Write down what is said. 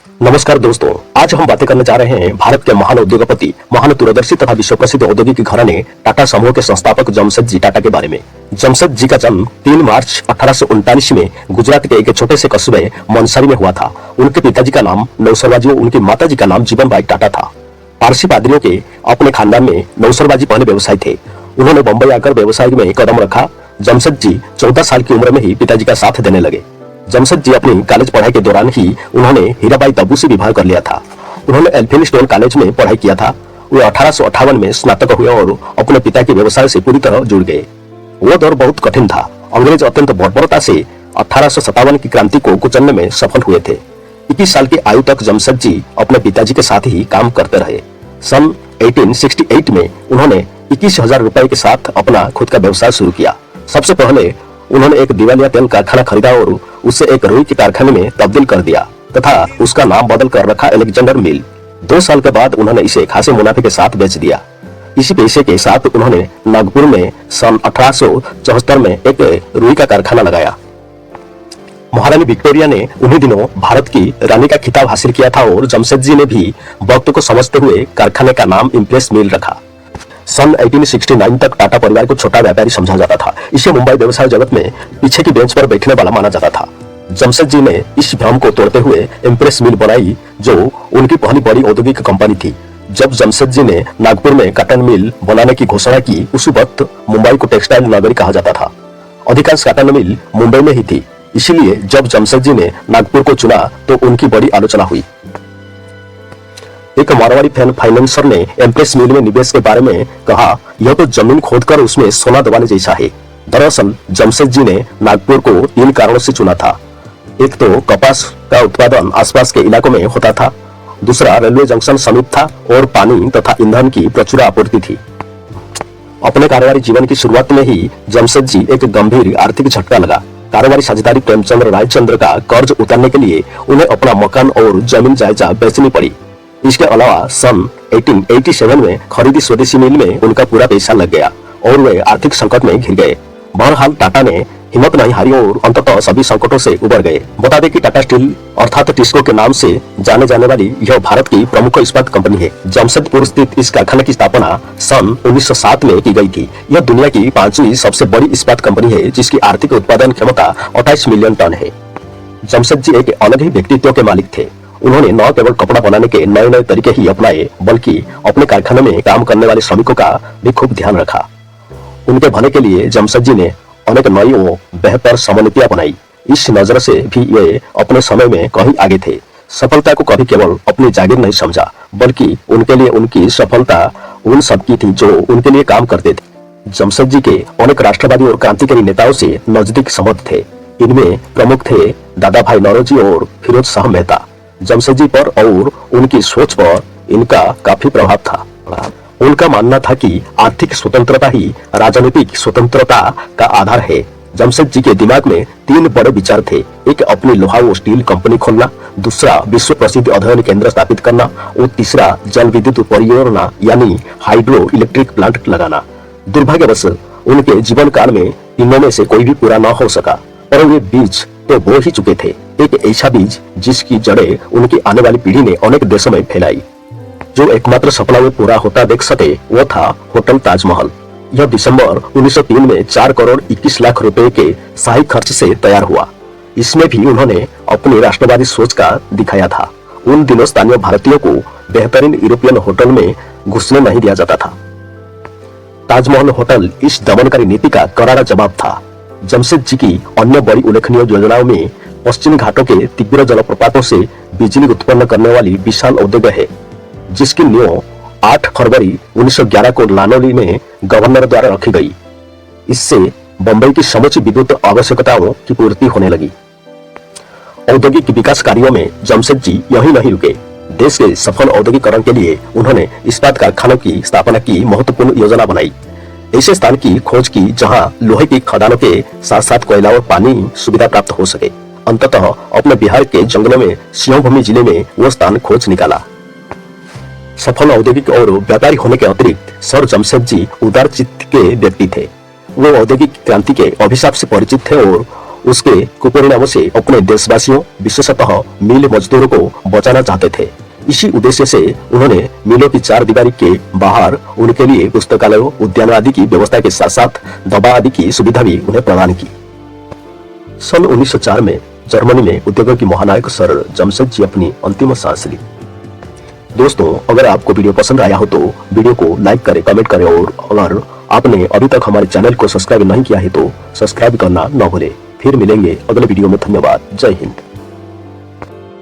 नमस्कार दोस्तों, आज हम बातें करने जा रहे हैं भारत के महान उद्योगपति, महान दूरदर्शी तथा विश्व प्रसिद्ध औद्योगिक घराने टाटा समूह के संस्थापक जमशेदजी टाटा के बारे में। जमशेदजी का जन्म 3 मार्च 1839 में गुजरात के एक छोटे से कस्बे मनसारी में हुआ था। उनके पिताजी का नाम नौसरबाजी और उनकी माताजी का नाम जीवनबाई टाटा था। पारसी पादरियों के अपने खानदान में नौसरबाजी पहले व्यवसायी थे। उन्होंने बंबई आकर व्यवसाय में कदम रखा। जमशेदजी 14 साल की उम्र में ही पिताजी का साथ देने लगे। जमशेदजी अपनी कॉलेज पढ़ाई के दौरान ही उन्होंने हीराबाई तब्बू से विवाह कर लिया था। उन्होंने एल्फिनस्टोन कॉलेज में पढ़ाई किया था। वे 1858 में स्नातक हुए और अपने पिता के व्यवसाय से पूरी तरह जुड़ गए। वो दौर बहुत कठिन था। अंग्रेज अत्यंत बर्बरता से 1857 की क्रांति को कुचलने में सफल हुए थे। 21 साल की आयु तक जमशेदजी अपने पिताजी के साथ ही काम करते रहे। सन 1868 में उन्होंने 21,000 रुपए के साथ अपना खुद का व्यवसाय शुरू किया। सबसे पहले उन्होंने एक दिवालिया तेल कारखाना खरीदा और उसे एक रुई के कारखाने में तब्दील कर दिया तथा उसका नाम बदल कर रखा अलेक्जेंडर मिल। 2 साल के बाद उन्होंने इसे खासे मुनाफे के साथ बेच दिया। इसी पैसे के साथ उन्होंने नागपुर में सन 1874 में एक रुई का कारखाना लगाया। महारानी विक्टोरिया ने उन्हीं दिनों भारत की रानी का खिताब हासिल किया था और जमशेदजी ने भी वक्त को समझते हुए कारखाने का नाम इम्प्रेस मिल रखा। सन 1869 तक टाटा परिवार को छोटा व्यापारी समझा जाता था। इसे मुंबई व्यवसाय जगत में पीछे की बेंच पर बैठने वाला माना जाता था। जमशेदजी ने इस भ्रम को तोड़ते हुए इम्प्रेस मिल बनाई, जो उनकी पहली बड़ी औद्योगिक कंपनी थी। जब जमशेदजी ने नागपुर में कॉटन मिल बनाने की घोषणा की, उस वक्त मुंबई को टेक्सटाइल नगरी कहा जाता था। अधिकांश कॉटन मिल मुंबई में ही थी। इसीलिए जब जमशेदजी ने नागपुर को चुना तो उनकी बड़ी आलोचना हुई। एक मारवाड़ी फाइनेंसर ने इम्प्रेस मिल में निवेश के बारे में कहा, यह तो जमीन खोदकर उसमें सोना दबाने जैसा है। दरअसल जमशेदजी ने नागपुर को 3 कारणों से चुना था। एक तो कपास का उत्पादन आसपास के इलाकों में होता था, दूसरा रेलवे जंक्शन समीप था और पानी तथा ईंधन की प्रचुर आपूर्ति थी। अपने कारोबारी जीवन की शुरुआत में ही जमशेदजी एक गंभीर आर्थिक झटका लगा। कारोबारी साझेदारी प्रेमचंद्र रायचंद्र का कर्ज उतारने के लिए उन्हें अपना मकान और जमीन जायजा बेचनी पड़ी। इसके अलावा सन 1887 में खरीदी स्वदेशी मिल में उनका पूरा पैसा लग गया और वे आर्थिक संकट में घिर गए। बहरहाल टाटा ने हिम्मत नहीं हारी और अंततः सभी संकटों से उबर गए। बता दें कि टाटा स्टील अर्थात टिस्को के नाम से जाने जाने वाली यह भारत की प्रमुख इस्पात कंपनी है। जमशेदपुर स्थित इस कारखाने की स्थापना सन 1907 में की गई थी। यह दुनिया की 5वीं सबसे बड़ी इस्पात कंपनी है, जिसकी आर्थिक उत्पादन क्षमता 28 मिलियन टन है। जमशेदजी एक अलग ही व्यक्तित्व के मालिक थे। उन्होंने न केवल कपड़ा बनाने के नए नए तरीके ही अपनाए, बल्कि अपने कारखाने में काम करने वाले श्रमिकों का भी खूब ध्यान रखा। उनके भले के लिए जमशेदजी ने अनेक नई और बेहतर समनीतियां बनाई। इस नजर से भी वे अपने समय में कहीं आगे थे। सफलता को कभी केवल अपनी जागीर नहीं समझा, बल्कि उनके लिए उनकी सफलता उन सबकी थी जो उनके लिए काम करते थे। जमशेदजी के अनेक राष्ट्रवादी और क्रांतिकारी नेताओं से नजदीक संबंध थे। इनमें प्रमुख थे दादा भाई नौरोजी और फिरोज शाह मेहता। जमशेदजी पर और उनकी सोच पर इनका काफी प्रभाव था। उनका मानना था कि आर्थिक स्वतंत्रता ही राजनीतिक स्वतंत्रता का आधार है। जमशेदजी के दिमाग में 3 बड़े विचार थे। एक अपनी लोहा और स्टील कंपनी खोलना, दूसरा विश्व प्रसिद्ध अध्ययन केंद्र स्थापित करना और तीसरा जल विद्युत परियोजना यानी हाइड्रो इलेक्ट्रिक प्लांट लगाना। दुर्भाग्यवश उनके जीवन काल में तीनों में से कोई भी पूरा न हो सका, पर वे बीज तो बो ही चुके थे। एक ऐसा बीज जिसकी जड़ें उनकी आने वाली पीढ़ी ने अनेक देशों में फैलाई। जो एकमात्र सपना वे पूरा होता देख सके वो था होटल ताजमहल। यह दिसंबर 1903 में 4 करोड़ 21 लाख रुपए के शाही खर्च से तैयार हुआ। इसमें भी उन्होंने अपनी राष्ट्रवादी सोच का दिखाया था। उन दिनों स्थानीय भारतीयों को बेहतरीन यूरोपियन होटल में घुसने नहीं दिया जाता था। ताजमहल होटल इस दमनकारी नीति का करारा जवाब था। जमशेदजी की अन्य बड़ी उल्लेखनीय योजनाओं में पश्चिमी घाटों के तीव्र जलप्रपातों से बिजली उत्पन्न करने वाली विशाल उद्योग है, जिसकी नींव 8 फरवरी 1911 को लानोली में गवर्नर द्वारा रखी गई। इससे बंबई की समूची विद्युत आवश्यकताओं की पूर्ति होने लगी। औद्योगिक विकास कार्यों में जमशेदजी यही नहीं रुके। देश के सफल औद्योगिकरण के लिए उन्होंने इस्पात कारखानों की स्थापना की महत्वपूर्ण योजना बनाई। ऐसे स्थान की खोज की जहां लोहे की खदानों के साथ साथ कोयला और पानी सुविधा प्राप्त हो सके। अंततः अपने बिहार के जंगलों में सिंहभूमि जिले में वो स्थान खोज निकाला। सफल औद्योगिक और व्यापारी होने के अतिरिक्त सर जमशेदजी उदार चित्त के व्यक्ति थे। वो औद्योगिक क्रांति के अभिशाप से परिचित थे और उसके कुपरिणामों से अपने देशवासियों विशेषतः मिल मजदूरों को बचाना चाहते थे। इसी उद्देश्य से उन्होंने मिलों की चार दीवारी के बाहर उनके लिए पुस्तकालयों, उद्यान आदि की व्यवस्था के साथ साथ दवा आदि की सुविधा भी उन्हें प्रदान की। सन 1904 में जर्मनी में उद्योगों की महानायक सर जमशेद जी अपनी अंतिम सांस ली। दोस्तों, अगर आपको वीडियो पसंद आया हो तो वीडियो को लाइक करें, कमेंट करें और अगर आपने अभी तक हमारे चैनल को सब्सक्राइब नहीं किया है तो सब्सक्राइब करना न भूलें। फिर मिलेंगे अगले वीडियो में। धन्यवाद। जय हिंद।